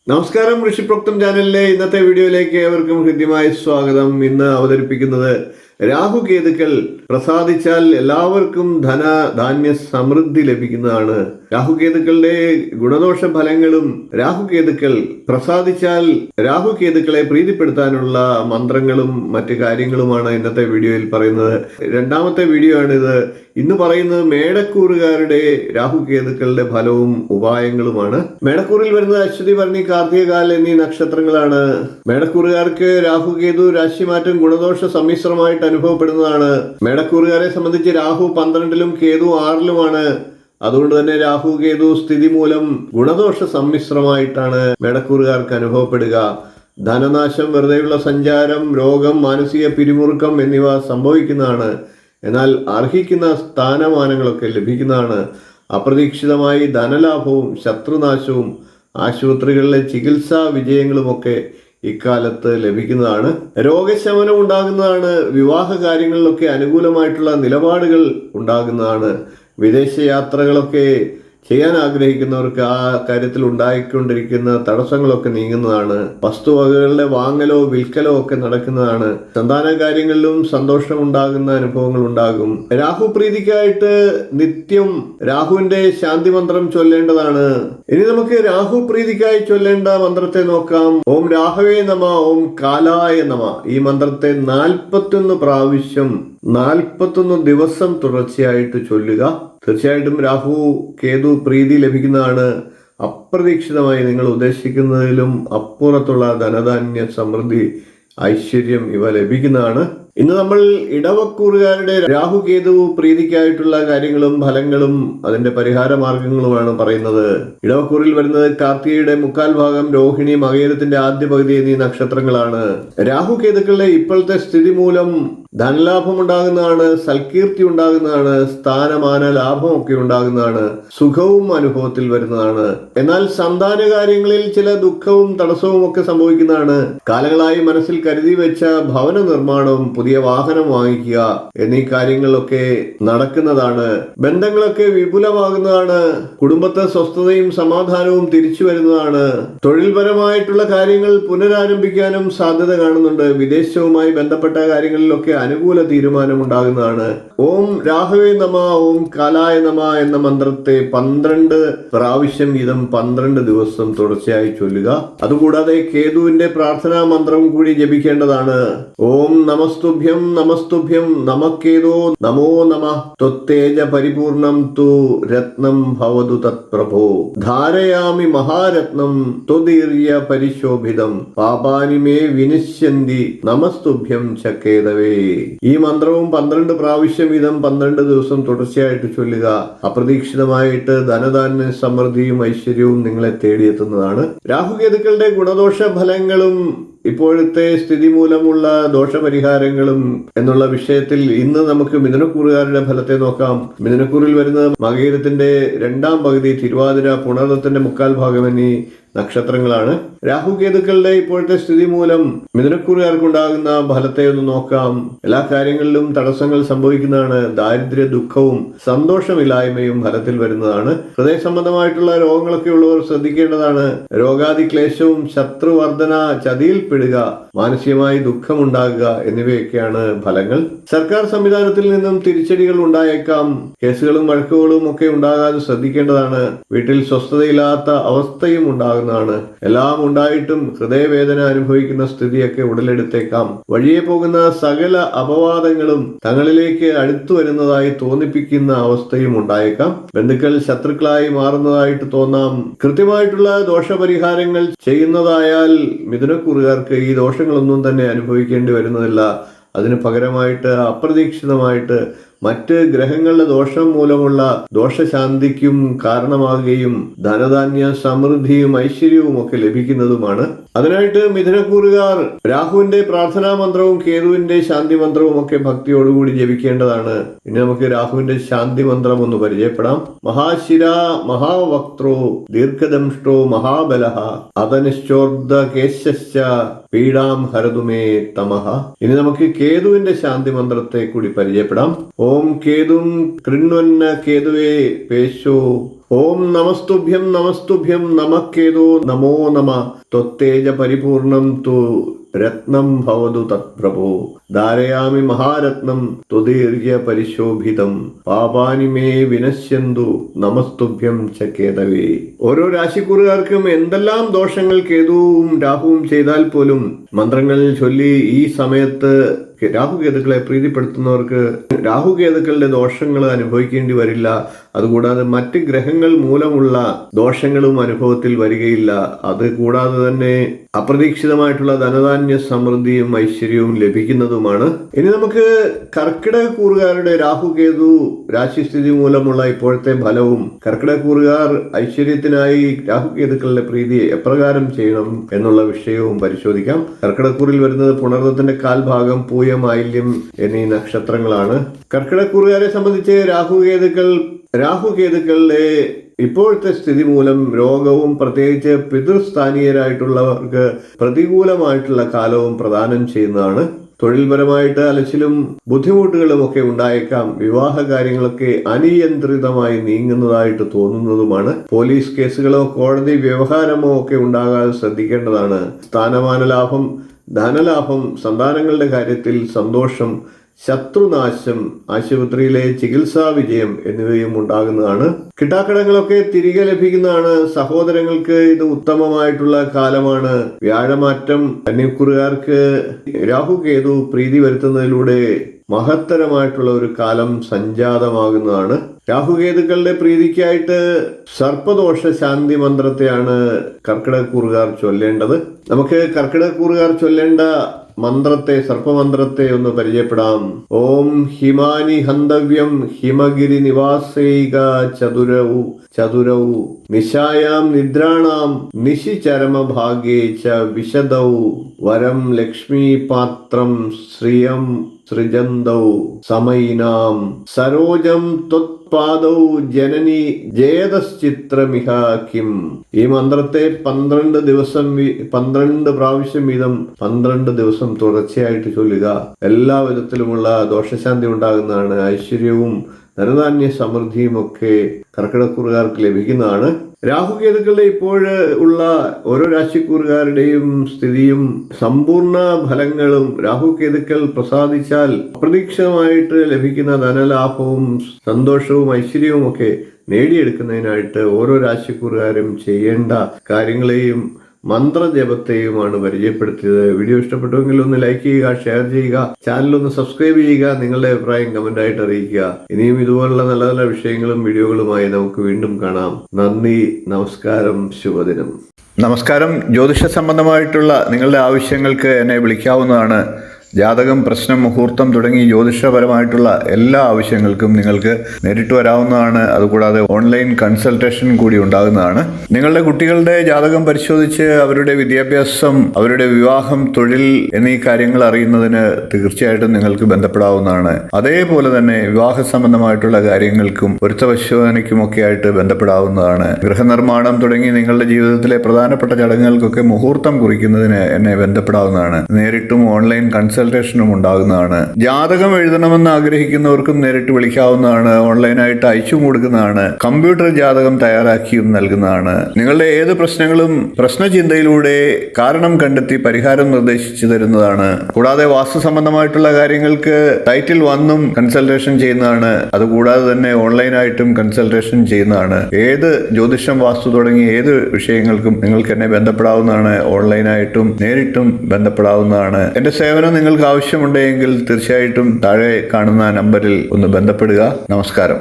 നമസ്കാരം, ഋഷിപ്രോക്തം ചാനലിലെ ഇന്നത്തെ വീഡിയോയിലേക്ക് ഏവർക്കും ഹൃദ്യമായ സ്വാഗതം. ഇന്ന് അവതരിപ്പിക്കുന്നത് രാഹുകേതുക്കൾ പ്രസാദിച്ചാൽ എല്ലാവർക്കും ധാന്യ സമൃദ്ധി ലഭിക്കുന്നതാണ്. രാഹുകേതുക്കളുടെ ഗുണദോഷ ഫലങ്ങളും രാഹുകേതുക്കൾ പ്രസാദിച്ചാൽ രാഹുകേതുക്കളെ പ്രീതിപ്പെടുത്താനുള്ള മന്ത്രങ്ങളും മറ്റു കാര്യങ്ങളുമാണ് ഇന്നത്തെ വീഡിയോയിൽ പറയുന്നത്. രണ്ടാമത്തെ വീഡിയോ ആണിത്. ഇന്ന് പറയുന്നത് മേടക്കൂറുകാരുടെ രാഹുകേതുക്കളുടെ ഫലവും ഉപായങ്ങളുമാണ്. മേടക്കൂറിൽ വരുന്നത് അശ്വതി, ഭരണി, കാർത്തികകാൽ എന്നീ നക്ഷത്രങ്ങളാണ്. മേടക്കൂറുകാർക്ക് രാഹുകേതു രാശിമാറ്റം ഗുണദോഷ സമ്മിശ്രമായിട്ട് അനുഭവപ്പെടുന്നതാണ്. മേടക്കൂറുകാരെ സംബന്ധിച്ച് രാഹു 12-ലും കേതു 6-ലുമാണ്. അതുകൊണ്ട് തന്നെ രാഹുകേതു സ്ഥിതി മൂലം ഗുണദോഷ സമ്മിശ്രമായിട്ടാണ് മേടക്കൂറുകാർക്ക് അനുഭവപ്പെടുക. ധനനാശം, വെറുതെയുള്ള സഞ്ചാരം, രോഗം, മാനസിക പിരിമുറുക്കം എന്നിവ സംഭവിക്കുന്നതാണ്. എന്നാൽ അർഹിക്കുന്ന സ്ഥാനമാനങ്ങളൊക്കെ ലഭിക്കുന്നതാണ്. അപ്രതീക്ഷിതമായി ധനലാഭവും ശത്രുനാശവും ആശുപത്രികളിലെ ചികിത്സാ വിജയങ്ങളുമൊക്കെ ഇക്കാലത്ത് ലഭിക്കുന്നതാണ്. രോഗശമനം ഉണ്ടാകുന്നതാണ്. വിവാഹ കാര്യങ്ങളിലൊക്കെ അനുകൂലമായിട്ടുള്ള നിലപാടുകൾ ഉണ്ടാകുന്നതാണ്. വിദേശ യാത്രകളൊക്കെ ചെയ്യാൻ ആഗ്രഹിക്കുന്നവർക്ക് ആ കാര്യത്തിൽ ഉണ്ടായിക്കൊണ്ടിരിക്കുന്ന തടസ്സങ്ങളൊക്കെ നീങ്ങുന്നതാണ്. വസ്തുവകകളുടെ വാങ്ങലോ വിൽക്കലോ ഒക്കെ നടക്കുന്നതാണ്. സന്താന കാര്യങ്ങളിലും സന്തോഷം ഉണ്ടാകുന്ന അനുഭവങ്ങൾ ഉണ്ടാകും. രാഹു പ്രീതിക്കായിട്ട് നിത്യം രാഹുവിന്റെ ശാന്തി മന്ത്രം ചൊല്ലേണ്ടതാണ്. ഇനി നമുക്ക് രാഹു പ്രീതിക്കായി ചൊല്ലേണ്ട മന്ത്രത്തെ നോക്കാം. ഓം രാഹവേ നമ, ഓം കാലായ നമ. ഈ മന്ത്രത്തെ 41 പ്രാവശ്യം 41 ദിവസം തുടർച്ചയായിട്ട് ചൊല്ലുക. തീർച്ചയായിട്ടും രാഹു കേതു പ്രീതി ലഭിക്കുന്നതാണ്. അപ്രതീക്ഷിതമായി നിങ്ങൾ ഉദ്ദേശിക്കുന്നതിലും അപ്പുറത്തുള്ള ധനധാന്യ സമൃദ്ധി, ഐശ്വര്യം ഇവ ലഭിക്കുന്നതാണ്. ഇന്ന് നമ്മൾ ഇടവക്കൂറുകാരുടെ രാഹുകേതു പ്രീതിക്കായിട്ടുള്ള കാര്യങ്ങളും ഫലങ്ങളും അതിന്റെ പരിഹാര മാർഗങ്ങളുമാണ് പറയുന്നത്. ഇടവക്കൂറിൽ വരുന്നത് കാർത്തികയുടെ 1/4 ഭാഗം, രോഹിണി, മകയിരത്തിന്റെ ആദ്യ പകുതി എന്നീ നക്ഷത്രങ്ങളാണ്. രാഹുകേതുക്കളുടെ ഇപ്പോഴത്തെ സ്ഥിതി മൂലം ധനലാഭം ഉണ്ടാകുന്നതാണ്, സൽകീർത്തി ഉണ്ടാകുന്നതാണ്, സ്ഥാനമാന ലാഭം ഒക്കെ ഉണ്ടാകുന്നതാണ്, സുഖവും അനുഭവത്തിൽ വരുന്നതാണ്. എന്നാൽ സന്താന കാര്യങ്ങളിൽ ചില ദുഃഖവും തടസ്സവും ഒക്കെ സംഭവിക്കുന്നതാണ്. കാലങ്ങളായി മനസ്സിൽ കരുതി വെച്ച ഭവന നിർമ്മാണവും പുതിയ വാഹനം വാങ്ങിക്കുക എന്നീ കാര്യങ്ങളൊക്കെ നടക്കുന്നതാണ്. ബന്ധങ്ങളൊക്കെ വിപുലമാകുന്നതാണ്. കുടുംബത്തെ സ്വസ്ഥതയും സമാധാനവും തിരിച്ചു വരുന്നതാണ്. തൊഴിൽപരമായിട്ടുള്ള കാര്യങ്ങൾ പുനരാരംഭിക്കാനും സാധ്യത കാണുന്നുണ്ട്. വിദേശവുമായി ബന്ധപ്പെട്ട കാര്യങ്ങളിലൊക്കെ അനുകൂല തീരുമാനം ഉണ്ടാകുന്നതാണ്. ഓം രാഹവേ നമ, ഓം കാലായ നമ എന്ന മന്ത്രത്തെ 12 പ്രാവശ്യം വീതം 12 ദിവസം തുടർച്ചയായി ചൊല്ലുക. അതുകൂടാതെ കേതുവിന്റെ പ്രാർത്ഥനാ മന്ത്രം കൂടി ജപിക്കേണ്ടതാണ്. ഓം നമസ്തുഭ്യം നമസ്തുഭ്യം നമക്കേതോ നമോ നമഃ ത്വത്തേജ പരിപൂർണം തു രത്നം ഭവതു തത്പ്രഭോ ധാരയാമി മഹാരത്നം ത്വദീര്യ പരിശോഭിതം പാപാനി മേ വിനിശ്യന്തി നമസ്തുഭ്യം ചക്കേതവേ. ഈ മന്ത്രവും 12 പ്രാവശ്യം വീതം 12 ദിവസം തുടർച്ചയായിട്ട് ചൊല്ലുക. അപ്രതീക്ഷിതമായിട്ട് ധനധാന്യ സമൃദ്ധിയും ഐശ്വര്യവും നിങ്ങളെ തേടിയെത്തുന്നതാണ്. രാഹുകേതുക്കളുടെ ഗുണദോഷ ഫലങ്ങളും ഇപ്പോഴത്തെ സ്ഥിതി മൂലമുള്ള ദോഷപരിഹാരങ്ങളും എന്നുള്ള വിഷയത്തിൽ ഇന്ന് നമുക്ക് മിഥുനക്കൂറുകാരുടെ ഫലത്തെ നോക്കാം. മിഥുനക്കൂറിൽ വരുന്നത് മകയിരത്തിന്റെ 2ാം പകുതി, തിരുവാതിര, പുണർദത്തിന്റെ 1/4 ഭാഗം എന്നീ നക്ഷത്രങ്ങളാണ്. രാഹുകേതുക്കളുടെ ഇപ്പോഴത്തെ സ്ഥിതി മൂലം മിഥുനക്കൂറുകാർക്കുണ്ടാകുന്ന ഫലത്തെ ഒന്ന് നോക്കാം. എല്ലാ കാര്യങ്ങളിലും തടസ്സങ്ങൾ സംഭവിക്കുന്നതാണ്. ദാരിദ്ര്യ, ദുഃഖവും സന്തോഷമില്ലായ്മയും ഫലത്തിൽ വരുന്നതാണ്. ഹൃദയ സംബന്ധമായിട്ടുള്ള രോഗങ്ങളൊക്കെ ഉള്ളവർ ശ്രദ്ധിക്കേണ്ടതാണ്. രോഗാദി ക്ലേശവും, ശത്രുവർദ്ധന, ചതിയിൽപ്പെടുക, മാനസികമായി ദുഃഖമുണ്ടാകുക എന്നിവയൊക്കെയാണ് ഫലങ്ങൾ. സർക്കാർ സംവിധാനത്തിൽ നിന്നും തിരിച്ചടികൾ ഉണ്ടായേക്കാം. കേസുകളും വഴക്കുകളും ഒക്കെ ഉണ്ടാകാതെ ശ്രദ്ധിക്കേണ്ടതാണ്. വീട്ടിൽ സ്വസ്ഥതയില്ലാത്ത അവസ്ഥയും ഉണ്ടാകുന്നതാണ്. എല്ലാം ഉണ്ടായിട്ടും ഹൃദയവേദന അനുഭവിക്കുന്ന സ്ഥിതിയൊക്കെ ഉടലെടുത്തേക്കാം. വഴിയെ പോകുന്ന സകല അപവാദങ്ങളും തങ്ങളിലേക്ക് അടുത്തു വരുന്നതായി തോന്നിപ്പിക്കുന്ന അവസ്ഥയും ഉണ്ടായേക്കാം. ബന്ധുക്കൾ ശത്രുക്കളായി മാറുന്നതായിട്ട് തോന്നാം. കൃത്യമായിട്ടുള്ള ദോഷപരിഹാരങ്ങൾ ചെയ്യുന്നതായാൽ മിഥുനക്കൂറുകാർക്ക് ഈ ദോഷങ്ങളൊന്നും തന്നെ അനുഭവിക്കേണ്ടി വരുന്നതില്ല. അതിന് പകരമായിട്ട് അപ്രതീക്ഷിതമായിട്ട് മറ്റ് ഗ്രഹങ്ങളുടെ ദോഷം മൂലമുള്ള ദോഷശാന്തിക്കും കാരണമാകുകയും ധനധാന്യ സമൃദ്ധിയും ഐശ്വര്യവും ഒക്കെ ലഭിക്കുന്നതുമാണ്. അതിനായിട്ട് മിഥുനക്കൂറുകാർ രാഹുവിന്റെ പ്രാർത്ഥനാ മന്ത്രവും കേതുവിന്റെ ശാന്തി മന്ത്രവും ഒക്കെ ഭക്തിയോടുകൂടി ജപിക്കേണ്ടതാണ്. ഇനി നമുക്ക് രാഹുവിന്റെ ശാന്തി മന്ത്രം ഒന്ന് പരിചയപ്പെടാം. മഹാശിര മഹാവക്ത്രോ ദീർഘദംഷ്ടോ മഹാബലഃ അതനിശ്ചോർദ്ധ കേശശ്ച പീഡാം ഹരതുമേ തമഃ. ഇനി നമുക്ക് കേതുവിന്റെ ശാന്തി മന്ത്രത്തെ കൂടി പരിചയപ്പെടാം. ഓം കേതും കൃണ്വന്ന കേതുവേ പേശോ. ഓം നമസ്തുഭ്യം നമസ്തുഭ്യം നമഃ കേതോ നമോ നമ. ത്വത്തേജ പരിപൂർണം തു രത്നം ഭവതു തത്പ്രഭോ. ധാരയാമി മഹാരത്നം ത്വദീർഘ്യ പരിശോഭിതം. പാപാനി മേ വിനശ്യന്തു നമസ്തുഭ്യം ച കേതവേ. ഓരോ രാശിക്കൂറുകാർക്കും എന്തെല്ലാം ദോഷങ്ങൾ കേതുവും രാഹുവും ചെയ്താൽ പോലും മന്ത്രങ്ങൾ ചൊല്ലി ഈ സമയത്ത് രാഹുകേതുക്കളെ പ്രീതിപ്പെടുത്തുന്നവർക്ക് രാഹുകേതുക്കളുടെ ദോഷങ്ങൾ അനുഭവിക്കേണ്ടി വരില്ല. അതുകൂടാതെ മറ്റ് ഗ്രഹങ്ങൾ മൂലമുള്ള ദോഷങ്ങളും അനുഭവത്തിൽ വരികയില്ല. അത് കൂടാതെ തന്നെ അപ്രതീക്ഷിതമായിട്ടുള്ള ധനധാന്യ സമൃദ്ധിയും ഐശ്വര്യവും ലഭിക്കുന്നതുമാണ്. ഇനി നമുക്ക് കർക്കിടകക്കൂറുകാരുടെ രാഹുകേതു രാശിസ്ഥിതി മൂലമുള്ള ഇപ്പോഴത്തെ ഫലവും കർക്കിടകക്കൂറുകാർ ഐശ്വര്യത്തിനായി രാഹുകേതുക്കളുടെ പ്രീതി എപ്രകാരം ചെയ്യണം എന്നുള്ള വിഷയവും പരിശോധിക്കാം. കർക്കിടക്കൂറിൽ വരുന്നത് പുണർദത്തിന്റെ കാൽഭാഗം, പൂയം, ആയില്യം എന്നീ നക്ഷത്രങ്ങളാണ്. കർക്കിടക്കൂറുകാരെ സംബന്ധിച്ച് രാഹുകേതുക്കളുടെ ഇപ്പോഴത്തെ സ്ഥിതി മൂലം രോഗവും പ്രത്യേകിച്ച് പിതൃസ്ഥാനീയരായിട്ടുള്ളവർക്ക് പ്രതികൂലമായിട്ടുള്ള കാലവും പ്രദാനം ചെയ്യുന്നതാണ്. തൊഴിൽപരമായിട്ട് അലച്ചിലും ബുദ്ധിമുട്ടുകളും ഒക്കെ ഉണ്ടായേക്കാം. വിവാഹ കാര്യങ്ങളൊക്കെ അനിയന്ത്രിതമായി നീങ്ങുന്നതായിട്ട് തോന്നുന്നതുമാണ്. പോലീസ് കേസുകളോ കോടതി വ്യവഹാരമോ ഒക്കെ ഉണ്ടാകാതെ ശ്രദ്ധിക്കേണ്ടതാണ്. സ്ഥാനമാന ലാഭം, ധനലാഭം, സന്താനങ്ങളുടെ കാര്യത്തിൽ സന്തോഷം, ശത്രുനാശം, ആശുപത്രിയിലെ ചികിത്സാ വിജയം എന്നിവയും ഉണ്ടാകുന്നതാണ്. കിട്ടാക്കടങ്ങളൊക്കെ തിരികെ ലഭിക്കുന്നതാണ്. സഹോദരങ്ങൾക്ക് ഇത് ഉത്തമമായിട്ടുള്ള കാലമാണ്. വ്യാഴമാറ്റം കന്യാക്കൂറുകാർക്ക് രാഹുകേതു പ്രീതി വരുത്തുന്നതിലൂടെ മഹത്തരമായിട്ടുള്ള ഒരു കാലം സംജാതമാകുന്നതാണ്. രാഹുകേതുക്കളുടെ പ്രീതിക്കായിട്ട് സർപ്പദോഷ ശാന്തി മന്ത്രത്തെയാണ് കർക്കിടകക്കൂറുകാർ ചൊല്ലേണ്ടത്. നമുക്ക് കർക്കിടകക്കൂറുകാർ ചൊല്ലേണ്ട സർപ്പമന്ത്രത്തെ ഒന്ന് പരിചയപ്പെടാം. ഓം ഹിമാനി ഹന്തവ്യം ഹിമഗിരി നിവാസൈക ചതുരൗ നിശായാം നിദ്രാണാം നിശിചരമ ഭാഗേ ച വിശദൗ വരം ലക്ഷ്മീ പാത്രം ശ്രിയം സൃജന്തൗ സമയിനാം സരോജം ത്വത്പാദൗ ജനനി ജയതശ്ചിത്രമിഹ കിം. ഈ മന്ത്രത്തെ 12 പ്രാവശ്യം വീതം 12 ദിവസം തുടർച്ചയായിട്ട് ചൊല്ലുക. എല്ലാ വിധത്തിലുമുള്ള ദോഷശാന്തി ഉണ്ടാകുന്നതാണ്. ഐശ്വര്യവും ധനധാന്യ സമൃദ്ധിയും ഒക്കെ കർക്കിടകക്കൂറുകാർക്ക് ലഭിക്കുന്നതാണ്. രാഹുകേതുക്കളുടെ ഇപ്പോൾ ഉള്ള ഓരോ രാശിക്കൂറുകാരുടെയും സ്ഥിതിയും സമ്പൂർണ്ണ ഫലങ്ങളും രാഹുകേതുക്കൾ പ്രസാദിച്ചാൽ അപ്രതീക്ഷിതമായിട്ട് ലഭിക്കുന്ന ധനലാഭവും സന്തോഷവും ഐശ്വര്യവും ഒക്കെ നേടിയെടുക്കുന്നതിനായിട്ട് ഓരോ രാശിക്കൂറുകാരും ചെയ്യേണ്ട കാര്യങ്ങളെയും മന്ത്രജപത്തെയുമാണ് പരിചയപ്പെടുത്തിയത്. വീഡിയോ ഇഷ്ടപ്പെട്ടുവെങ്കിൽ ഒന്ന് ലൈക്ക് ചെയ്യുക, ഷെയർ ചെയ്യുക, ചാനൽ ഒന്ന് സബ്സ്ക്രൈബ് ചെയ്യുക, നിങ്ങളുടെ അഭിപ്രായം കമന്റായിട്ട് അറിയിക്കുക. ഇനിയും ഇതുപോലുള്ള നല്ല നല്ല വിഷയങ്ങളും വീഡിയോകളുമായി നമുക്ക് വീണ്ടും കാണാം. നന്ദി, നമസ്കാരം, ശുഭദിനം. നമസ്കാരം. ജ്യോതിഷ സംബന്ധമായിട്ടുള്ള നിങ്ങളുടെ ആവശ്യങ്ങൾക്ക് എന്നെ വിളിക്കാവുന്നതാണ്. ജാതകം, പ്രശ്നം, മുഹൂർത്തം തുടങ്ങി ജ്യോതിഷപരമായിട്ടുള്ള എല്ലാ ആവശ്യങ്ങൾക്കും നിങ്ങൾക്ക് നേരിട്ട് വരാവുന്നതാണ്. അതുകൂടാതെ ഓൺലൈൻ കൺസൾട്ടേഷൻ കൂടി ഉണ്ടാകുന്നതാണ്. നിങ്ങളുടെ കുട്ടികളുടെ ജാതകം പരിശോധിച്ച് അവരുടെ വിദ്യാഭ്യാസം, അവരുടെ വിവാഹം, തൊഴിൽ എന്നീ കാര്യങ്ങൾ അറിയുന്നതിന് തീർച്ചയായിട്ടും നിങ്ങൾക്ക് ബന്ധപ്പെടാവുന്നതാണ്. അതേപോലെ തന്നെ വിവാഹ സംബന്ധമായിട്ടുള്ള കാര്യങ്ങൾക്കും പൊരുത്തപരിശോധനയ്ക്കുമൊക്കെ ആയിട്ട് ബന്ധപ്പെടാവുന്നതാണ്. ഗൃഹനിർമ്മാണം തുടങ്ങി നിങ്ങളുടെ ജീവിതത്തിലെ പ്രധാനപ്പെട്ട ചടങ്ങുകൾക്കൊക്കെ മുഹൂർത്തം കുറിക്കുന്നതിന് എന്നെ ബന്ധപ്പെടാവുന്നതാണ്. നേരിട്ടും ഓൺലൈൻ കൺസൾട്ടേഷനും ഉണ്ടാകുന്നതാണ്. ജാതകം എഴുതണമെന്ന് ആഗ്രഹിക്കുന്നവർക്കും നേരിട്ട് വിളിക്കാവുന്നതാണ്. ഓൺലൈനായിട്ട് അയച്ചും കൊടുക്കുന്നതാണ്. കമ്പ്യൂട്ടർ ജാതകം തയ്യാറാക്കിയും നൽകുന്നതാണ്. നിങ്ങളുടെ ഏത് പ്രശ്നങ്ങളും പ്രശ്നചിന്തയിലൂടെ കാരണം കണ്ടെത്തി പരിഹാരം നിർദ്ദേശിച്ചു തരുന്നതാണ്. കൂടാതെ വാസ്തു സംബന്ധമായിട്ടുള്ള കാര്യങ്ങൾക്ക് ടൈറ്റിൽ വന്നും കൺസൾട്ടേഷൻ ചെയ്യുന്നതാണ്. അതുകൂടാതെ തന്നെ ഓൺലൈനായിട്ടും കൺസൾട്ടേഷൻ ചെയ്യുന്നതാണ്. ഏത് ജ്യോതിഷം, വാസ്തു തുടങ്ങി ഏത് വിഷയങ്ങൾക്കും നിങ്ങൾക്ക് എന്നെ ബന്ധപ്പെടാവുന്നതാണ്. ഓൺലൈനായിട്ടും നേരിട്ടും ബന്ധപ്പെടാവുന്നതാണ്. എന്റെ സേവനം നിങ്ങൾക്ക് ആവശ്യമുണ്ടെങ്കിൽ തീർച്ചയായിട്ടും താഴെ കാണുന്ന നമ്പറിൽ ഒന്ന് ബന്ധപ്പെടുക. നമസ്കാരം.